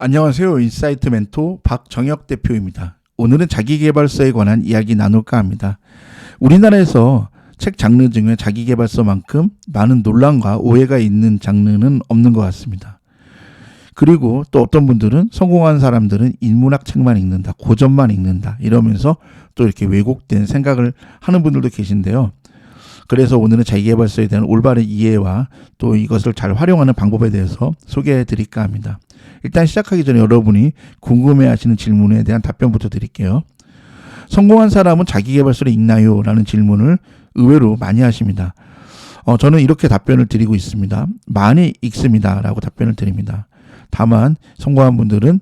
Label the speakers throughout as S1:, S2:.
S1: 안녕하세요. 인사이트 멘토 박정혁 대표입니다. 오늘은 자기계발서에 관한 이야기 나눌까 합니다. 우리나라에서 책 장르 중에 자기계발서만큼 많은 논란과 오해가 있는 장르는 없는 것 같습니다. 그리고 또 어떤 분들은 성공한 사람들은 인문학 책만 읽는다, 고전만 읽는다 이러면서 또 이렇게 왜곡된 생각을 하는 분들도 계신데요. 그래서 오늘은 자기계발서에 대한 올바른 이해와 또 이것을 잘 활용하는 방법에 대해서 소개해 드릴까 합니다. 일단 시작하기 전에 여러분이 궁금해하시는 질문에 대한 답변부터 드릴게요. 성공한 사람은 자기계발서를 읽나요? 라는 질문을 의외로 많이 하십니다. 저는 이렇게 답변을 드리고 있습니다. 많이 읽습니다 라고 답변을 드립니다. 다만 성공한 분들은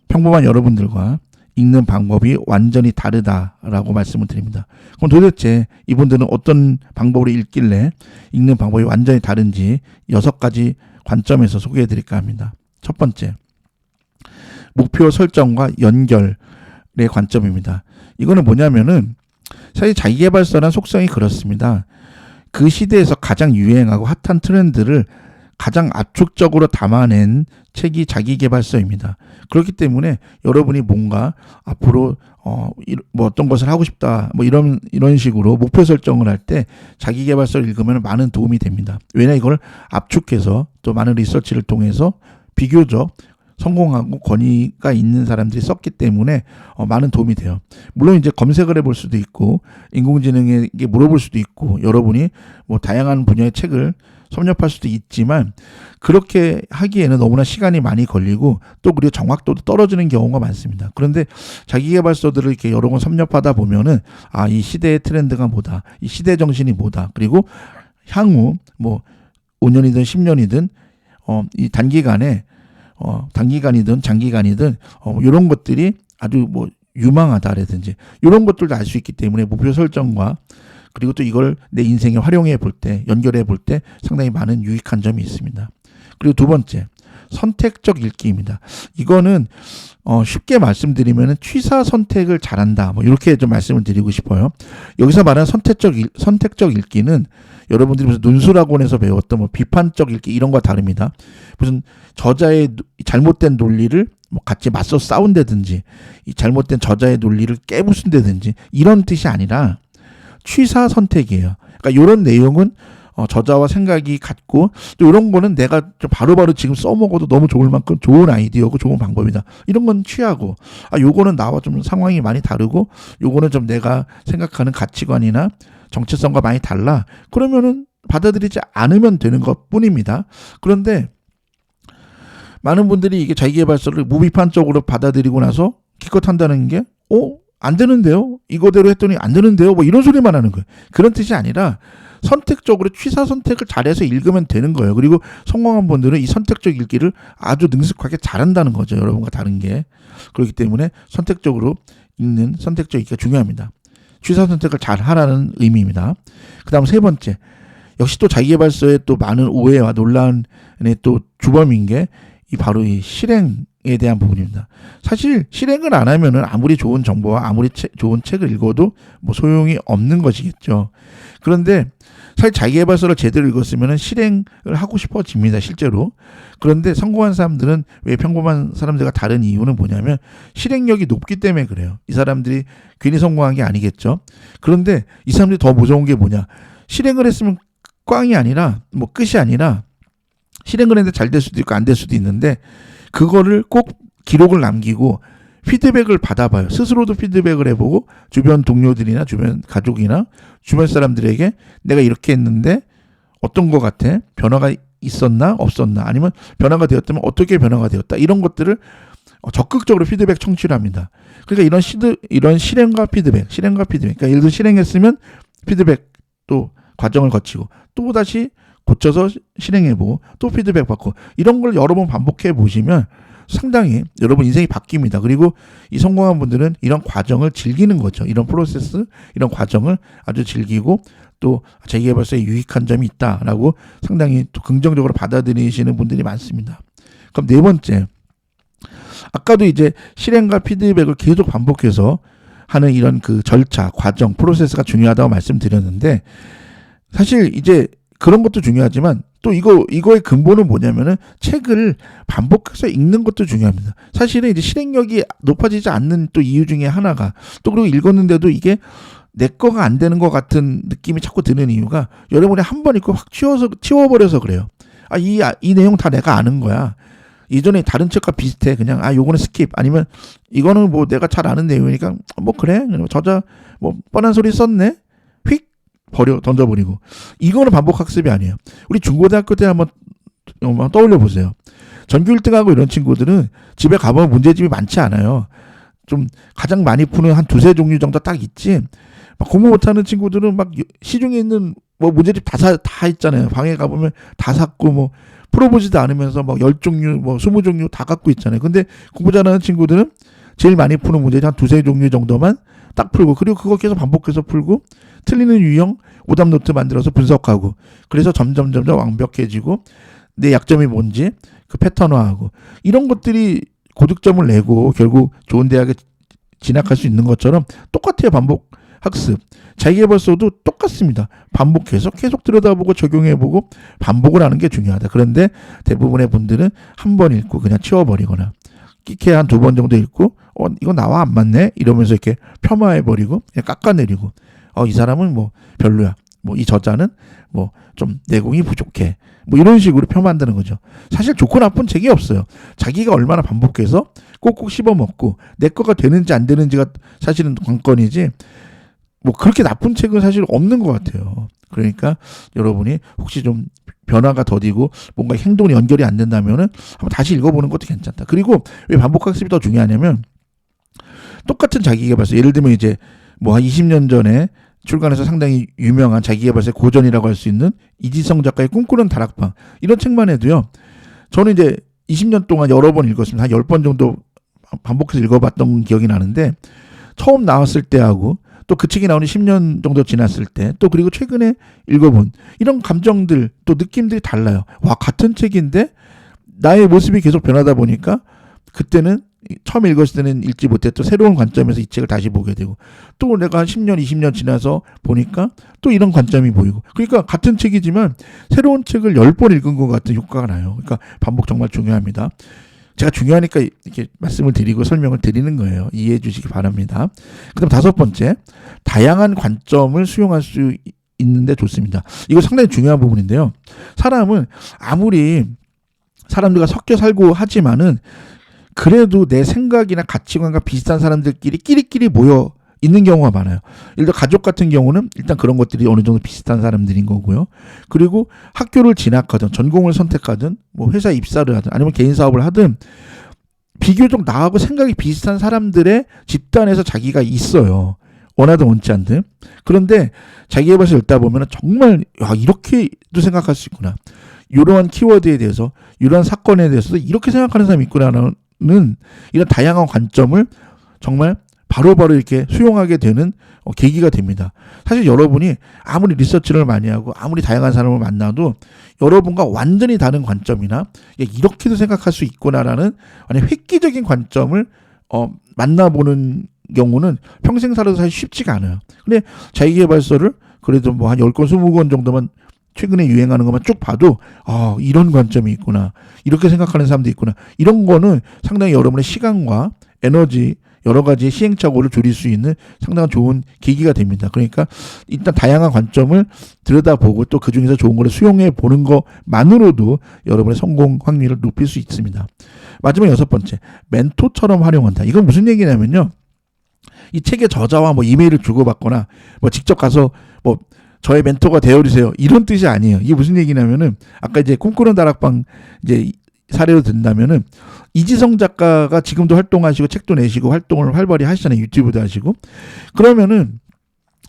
S1: 평범한 여러분들과 읽는 방법이 완전히 다르다라고 말씀을 드립니다. 그럼 도대체 이분들은 어떤 방법으로 읽길래 읽는 방법이 완전히 다른지 6가지 관점에서 소개해 드릴까 합니다. 첫 번째, 목표 설정과 연결의 관점입니다. 이거는 뭐냐면은 사실 자기계발서란 속성이 그렇습니다. 그 시대에서 가장 유행하고 핫한 트렌드를 가장 압축적으로 담아낸 책이 자기계발서입니다. 그렇기 때문에 여러분이 뭔가 앞으로 뭐 어떤 것을 하고 싶다 뭐 이런 식으로 목표 설정을 할 때 자기계발서를 읽으면 많은 도움이 됩니다. 왜냐 이걸 압축해서 또 많은 리서치를 통해서 비교적 성공하고 권위가 있는 사람들이 썼기 때문에 많은 도움이 돼요. 물론 이제 검색을 해볼 수도 있고 인공지능에게 물어볼 수도 있고 여러분이 뭐 다양한 분야의 책을 섭렵할 수도 있지만 그렇게 하기에는 너무나 시간이 많이 걸리고 또 그리고 정확도도 떨어지는 경우가 많습니다. 그런데 자기계발서들을 이렇게 여러 권 섭렵하다 보면은 이 시대의 트렌드가 뭐다, 이 시대 정신이 뭐다, 그리고 향후 뭐 5년이든 10년이든 이 단기간이든 장기간이든 이런 것들이 아주 뭐 유망하다라든지 이런 것들도 알 수 있기 때문에 목표 설정과 그리고 또 이걸 내 인생에 활용해 볼 때, 연결해 볼 때 상당히 많은 유익한 점이 있습니다. 그리고 두 번째, 선택적 읽기입니다. 이거는 쉽게 말씀드리면 취사 선택을 잘한다. 뭐 이렇게 좀 말씀을 드리고 싶어요. 여기서 말하는 선택적 읽기는 여러분들이 무슨 논술학원에서 배웠던 뭐 비판적 읽기 이런 거와 다릅니다. 무슨 저자의 잘못된 논리를 뭐 같이 맞서 싸운다든지 이 잘못된 저자의 논리를 깨부순다든지 이런 뜻이 아니라 취사 선택이에요. 그러니까 이런 내용은 저자와 생각이 같고 또 이런 거는 내가 좀 바로바로 지금 써먹어도 너무 좋을 만큼 좋은 아이디어고 좋은 방법이다. 이런 건 취하고 요거는 나와 좀 상황이 많이 다르고 요거는 좀 내가 생각하는 가치관이나 정체성과 많이 달라. 그러면은 받아들이지 않으면 되는 것 뿐입니다. 그런데 많은 분들이 이게 자기계발서를 무비판적으로 받아들이고 나서 기껏 한다는 게 안 되는데요? 이거대로 했더니 안 되는데요? 뭐 이런 소리만 하는 거예요. 그런 뜻이 아니라 선택적으로 취사 선택을 잘해서 읽으면 되는 거예요. 그리고 성공한 분들은 이 선택적 읽기를 아주 능숙하게 잘한다는 거죠. 여러분과 다른 게. 그렇기 때문에 선택적으로 읽는 선택적 읽기가 중요합니다. 취사 선택을 잘 하라는 의미입니다. 그 다음 세 번째, 역시 또 자기계발서의 또 많은 오해와 논란의 또 주범인 게 바로 이 실행에 대한 부분입니다. 사실 실행을 안 하면은 아무리 좋은 정보와 아무리 좋은 책을 읽어도 뭐 소용이 없는 것이겠죠. 그런데 사실 자기계발서를 제대로 읽었으면은 실행을 하고 싶어집니다, 실제로. 그런데 성공한 사람들은 왜 평범한 사람들과 다른 이유는 뭐냐면 실행력이 높기 때문에 그래요. 이 사람들이 괜히 성공한 게 아니겠죠. 그런데 이 사람들이 더 무서운 게 뭐냐? 실행을 했으면 꽝이 아니라 뭐 끝이 아니라 실행을 했는데 잘 될 수도 있고 안 될 수도 있는데 그거를 꼭 기록을 남기고 피드백을 받아봐요. 스스로도 피드백을 해보고 주변 동료들이나 주변 가족이나 주변 사람들에게 내가 이렇게 했는데 어떤 것 같아? 변화가 있었나 없었나? 아니면 변화가 되었다면 어떻게 변화가 되었다? 이런 것들을 적극적으로 피드백 청취를 합니다. 그러니까 이런 실행과 피드백. 그러니까 예를 들어 실행했으면 피드백 또 과정을 거치고 또 다시 고쳐서 실행해보고 또 피드백 받고 이런 걸 여러 번 반복해 보시면 상당히 여러분 인생이 바뀝니다. 그리고 이 성공한 분들은 이런 과정을 즐기는 거죠. 이런 프로세스, 이런 과정을 아주 즐기고 또 자기계발서에 유익한 점이 있다라고 상당히 또 긍정적으로 받아들이시는 분들이 많습니다. 그럼 네 번째, 아까도 이제 실행과 피드백을 계속 반복해서 하는 이런 그 절차, 과정, 프로세스가 중요하다고 말씀드렸는데 사실 이제 그런 것도 중요하지만 또 이거의 근본은 뭐냐면은 책을 반복해서 읽는 것도 중요합니다. 사실은 이제 실행력이 높아지지 않는 또 이유 중에 하나가, 또 그리고 읽었는데도 이게 내 거가 안 되는 것 같은 느낌이 자꾸 드는 이유가, 여러분이 한 번 읽고 확 치워버려서 그래요. 이 내용 다 내가 아는 거야. 이전에 다른 책과 비슷해. 그냥 요거는 스킵. 아니면 이거는 뭐 내가 잘 아는 내용이니까 뭐 그래. 저자 뭐 뻔한 소리 썼네. 휙 던져버리고. 이거는 반복 학습이 아니에요. 우리 중고등학교 때 한번 떠올려 보세요. 전교 1등하고 이런 친구들은 집에 가보면 문제집이 많지 않아요. 좀 가장 많이 푸는 한 두세 종류 정도 딱 있지. 막 공부 못하는 친구들은 막 시중에 있는 뭐 문제집 다 있잖아요. 방에 가보면 다 샀고 뭐 풀어보지도 않으면서 막 10종류 뭐 20종류 다 갖고 있잖아요. 근데 공부 잘하는 친구들은 제일 많이 푸는 문제집 한 두세 종류 정도만 딱 풀고, 그리고 그거 계속 반복해서 풀고 틀리는 유형 오답 노트 만들어서 분석하고, 그래서 점점 완벽해지고 내 약점이 뭔지 그 패턴화하고, 이런 것들이 고득점을 내고 결국 좋은 대학에 진학할 수 있는 것처럼 똑같아요. 반복 학습. 자기계발서도 똑같습니다. 반복해서 계속 들여다보고 적용해보고 반복을 하는 게 중요하다. 그런데 대부분의 분들은 한 번 읽고 그냥 치워버리거나, 끼케 한 2번 정도 읽고 이거 나와 안 맞네 이러면서 이렇게 폄하해버리고 그냥 깎아내리고, 이 사람은 뭐 별로야, 뭐 이 저자는 뭐 좀 내공이 부족해, 뭐 이런 식으로 폄하한다는 거죠. 사실 좋고 나쁜 책이 없어요. 자기가 얼마나 반복해서 꼭꼭 씹어먹고 내 거가 되는지 안 되는지가 사실은 관건이지, 뭐 그렇게 나쁜 책은 사실 없는 것 같아요. 그러니까 여러분이 혹시 좀 변화가 더디고 뭔가 행동이 연결이 안 된다면은 한번 다시 읽어보는 것도 괜찮다. 그리고 왜 반복학습이 더 중요하냐면, 똑같은 자기계발서, 예를 들면 이제 뭐 한 20년 전에 출간해서 상당히 유명한 자기계발서의 고전이라고 할 수 있는 이지성 작가의 꿈꾸는 다락방, 이런 책만 해도요, 저는 이제 20년 동안 여러 번 읽었습니다. 한 10번 정도 반복해서 읽어봤던 기억이 나는데, 처음 나왔을 때하고 또 그 책이 나오는 10년 정도 지났을 때, 또 그리고 최근에 읽어본 이런 감정들 또 느낌들이 달라요. 와, 같은 책인데 나의 모습이 계속 변하다 보니까 그때는 처음 읽었을 때는 읽지 못했던 새로운 관점에서 이 책을 다시 보게 되고, 또 내가 한 10년, 20년 지나서 보니까 또 이런 관점이 보이고, 그러니까 같은 책이지만 새로운 책을 10번 읽은 것 같은 효과가 나요. 그러니까 반복 정말 중요합니다. 제가 중요하니까 이렇게 말씀을 드리고 설명을 드리는 거예요. 이해해 주시기 바랍니다. 그다음 5번째, 다양한 관점을 수용할 수 있는데 좋습니다. 이거 상당히 중요한 부분인데요. 사람은 아무리 사람들과 섞여 살고 하지만은 그래도 내 생각이나 가치관과 비슷한 사람들끼리 끼리끼리 모여 있는 경우가 많아요. 예를 들어 가족 같은 경우는 일단 그런 것들이 어느 정도 비슷한 사람들인 거고요. 그리고 학교를 진학하든 전공을 선택하든 뭐 회사 입사를 하든 아니면 개인 사업을 하든 비교적 나하고 생각이 비슷한 사람들의 집단에서 자기가 있어요. 원하든 원치 않든. 그런데 자기계발서 읽다 보면 정말 이렇게도 생각할 수 있구나. 이러한 키워드에 대해서, 이러한 사건에 대해서도 이렇게 생각하는 사람이 있구나라는 이런 다양한 관점을 정말 바로바로 이렇게 수용하게 되는 계기가 됩니다. 사실 여러분이 아무리 리서치를 많이 하고 아무리 다양한 사람을 만나도 여러분과 완전히 다른 관점이나 이렇게도 생각할 수 있구나라는 획기적인 관점을 만나보는 경우는 평생 살아도 사실 쉽지가 않아요. 근데 자기계발서를 그래도 뭐 한 10권, 20권 정도만 최근에 유행하는 것만 쭉 봐도 이런 관점이 있구나, 이렇게 생각하는 사람도 있구나, 이런 거는 상당히 여러분의 시간과 에너지, 여러 가지 시행착오를 줄일 수 있는 상당히 좋은 계기가 됩니다. 그러니까 일단 다양한 관점을 들여다보고 또 그중에서 좋은 거를 수용해 보는 것만으로도 여러분의 성공 확률을 높일 수 있습니다. 마지막 6번째, 멘토처럼 활용한다. 이건 무슨 얘기냐면요, 이 책의 저자와 뭐 이메일을 주고받거나 뭐 직접 가서 뭐 저의 멘토가 되어주세요, 이런 뜻이 아니에요. 이게 무슨 얘기냐면은, 아까 이제 꿈꾸는 다락방 이제 사례로 든다면은, 이지성 작가가 지금도 활동하시고 책도 내시고 활동을 활발히 하시잖아요. 유튜브도 하시고. 그러면은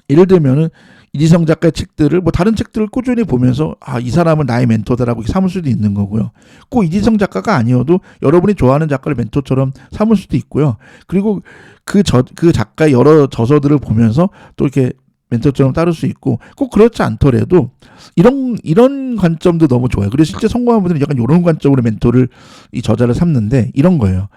S1: 예를 들면은 이지성 작가의 책들을 뭐 다른 책들을 꾸준히 보면서 이 사람은 나의 멘토다라고 삼을 수도 있는 거고요. 꼭 이지성 작가가 아니어도 여러분이 좋아하는 작가를 멘토처럼 삼을 수도 있고요. 그리고 그 작가의 여러 저서들을 보면서 또 이렇게 멘토처럼 따를 수 있고, 꼭 그렇지 않더라도 이런 관점도 너무 좋아요. 그래서 실제 성공한 분들은 약간 이런 관점으로 멘토를, 이 저자를 삼는데 이런 거예요.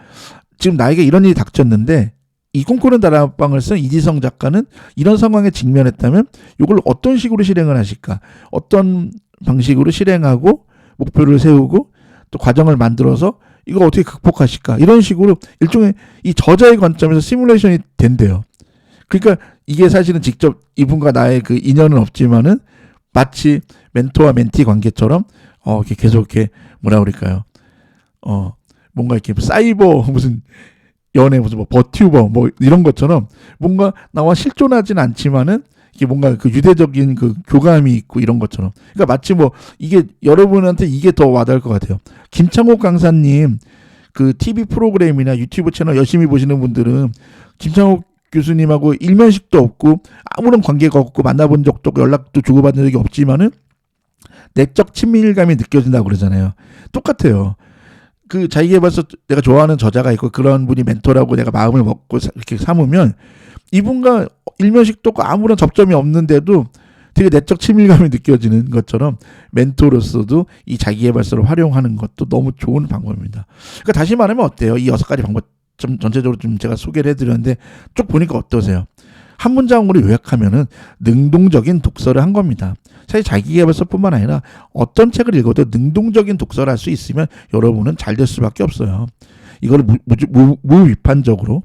S1: 지금 나에게 이런 일이 닥쳤는데 이 꿈꾸는 다락방을 쓴 이지성 작가는 이런 상황에 직면했다면 이걸 어떤 식으로 실행을 하실까, 어떤 방식으로 실행하고 목표를 세우고 또 과정을 만들어서 이거 어떻게 극복하실까 이런 식으로 일종의 이 저자의 관점에서 시뮬레이션이 된대요. 그러니까 이게 사실은 직접 이분과 나의 그 인연은 없지만은 마치 멘토와 멘티 관계처럼 이렇게 계속 이렇게 뭐라 그럴까요? 뭔가 이렇게 사이버 무슨 연애 무슨 뭐 버튜버 뭐 이런 것처럼 뭔가 나와 실존하진 않지만은 이게 뭔가 그 유대적인 그 교감이 있고 이런 것처럼. 그러니까 마치 뭐 이게 여러분한테 이게 더 와닿을 것 같아요. 김창옥 강사님 그 TV 프로그램이나 유튜브 채널 열심히 보시는 분들은 김창옥 교수님하고 일면식도 없고 아무런 관계가 없고 만나본 적도 없고 연락도 주고받은 적이 없지만은 내적 친밀감이 느껴진다고 그러잖아요. 똑같아요. 그 자기계발서 내가 좋아하는 저자가 있고 그런 분이 멘토라고 내가 마음을 먹고 이렇게 삼으면 이분과 일면식도 없고 아무런 접점이 없는데도 되게 내적 친밀감이 느껴지는 것처럼 멘토로서도 이 자기계발서를 활용하는 것도 너무 좋은 방법입니다. 그러니까 다시 말하면 어때요? 이 6가지 방법 좀 전체적으로 좀 제가 소개를 해드렸는데 쭉 보니까 어떠세요? 한 문장으로 요약하면은 능동적인 독서를 한 겁니다. 사실 자기계발서뿐만 아니라 어떤 책을 읽어도 능동적인 독서를 할 수 있으면 여러분은 잘 될 수밖에 없어요. 이걸 무비판적으로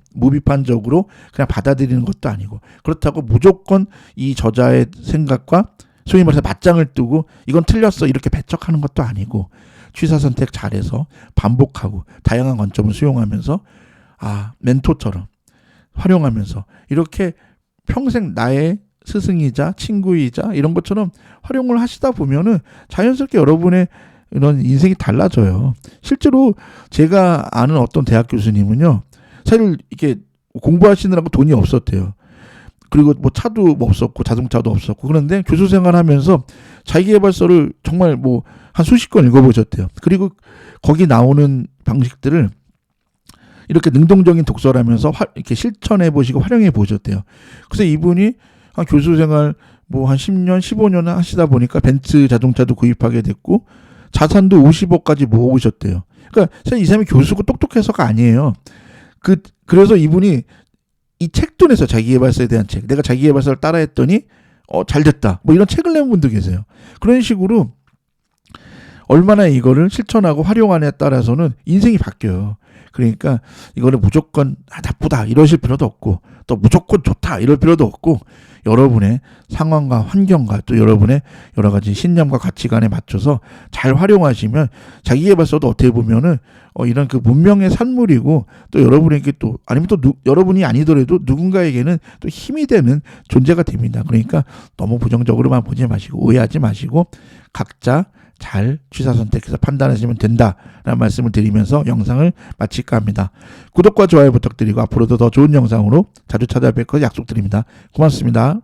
S1: 그냥 받아들이는 것도 아니고 그렇다고 무조건 이 저자의 생각과 소위 말해서 맞짱을 뜨고 이건 틀렸어 이렇게 배척하는 것도 아니고 취사선택 잘해서 반복하고 다양한 관점을 수용하면서 멘토처럼 활용하면서 이렇게 평생 나의 스승이자 친구이자 이런 것처럼 활용을 하시다 보면은 자연스럽게 여러분의 이런 인생이 달라져요. 실제로 제가 아는 어떤 대학 교수님은요, 사실 이렇게 공부하시느라고 돈이 없었대요. 그리고 뭐 차도 없었고 자동차도 없었고 그런데 교수 생활하면서 자기계발서를 정말 뭐 한 수십 권 읽어보셨대요. 그리고 거기 나오는 방식들을 이렇게 능동적인 독서를 하면서 이렇게 실천해 보시고 활용해 보셨대요. 그래서 이분이 한 교수 생활 뭐 한 10년, 15년 하시다 보니까 벤츠 자동차도 구입하게 됐고 자산도 50억까지 모으셨대요. 그러니까 사실 이 사람이 교수고 똑똑해서가 아니에요. 그래서 이분이 이 책도 내서 자기계발서에 대한 책. 내가 자기계발서를 따라했더니 잘 됐다. 뭐 이런 책을 낸 분도 계세요. 그런 식으로 얼마나 이거를 실천하고 활용하냐에 따라서는 인생이 바뀌어요. 그러니까 이거를 무조건 나쁘다 이러실 필요도 없고 또 무조건 좋다 이럴 필요도 없고 여러분의 상황과 환경과 또 여러분의 여러 가지 신념과 가치관에 맞춰서 잘 활용하시면 자기계발서도 어떻게 보면은 이런 그 문명의 산물이고 또 여러분에게 또 아니면 또 여러분이 아니더라도 누군가에게는 또 힘이 되는 존재가 됩니다. 그러니까 너무 부정적으로만 보지 마시고 오해하지 마시고 각자 잘 취사선택해서 판단하시면 된다라는 말씀을 드리면서 영상을 마칠까 합니다. 구독과 좋아요 부탁드리고 앞으로도 더 좋은 영상으로 자주 찾아뵐 것 약속드립니다. 고맙습니다.